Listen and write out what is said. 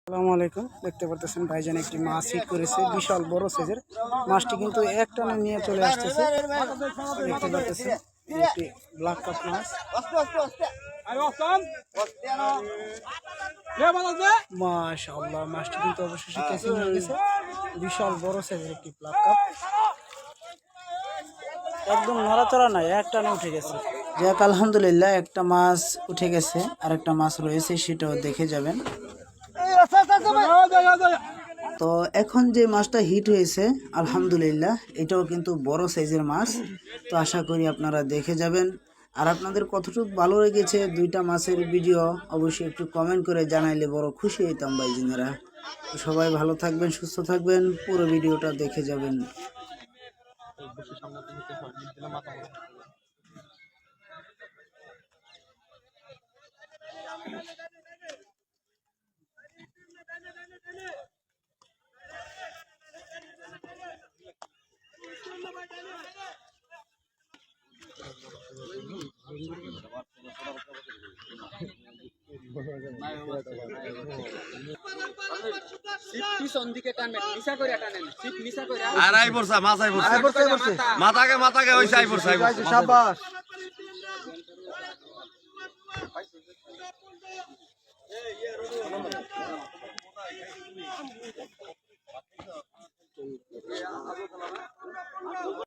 আসসালামু আলাইকুম। দেখতে পারতেছেন ভাইজান একটি মাছ হিট করেছে, বিশাল বড় সাইজের মাছটি কিন্তু এক টানে নিয়ে চলে আসতেছে। দেখতে পারতেছেন একটি ব্ল্যাক কাপ মাছ। মাশাআল্লাহ, মাছটি কিন্তু অবশেষে ক্যাচিং হয়ে গেছে। বিশাল বড় সাইজের একটি ব্ল্যাক কাপ, একদম নড়াচড়া নাই, এক টানে উঠে গেছে। যাক আলহামদুলিল্লাহ, একটা মাছ উঠে গেছে, আর একটা মাছ রয়েছে, সেটাও দেখে যাবেন। তো এখন যে মাছটা হিট হয়েছে আলহামদুলিল্লাহ, এটাও কিন্তু বড় সাইজের মাছ। তো আশা করি আপনারা দেখে যাবেন। আর আপনাদের কতটুকু ভালো লেগেছে দুইটা মাছের ভিডিও অবশ্যই একটু কমেন্ট করে জানাইলে বড় খুশি হইতাম ভাইজিনেরা। তো সবাই ভালো থাকবেন, সুস্থ থাকবেন, পুরো ভিডিওটা দেখে যাবেন। মাথাকে ওই সাই পড়ছে।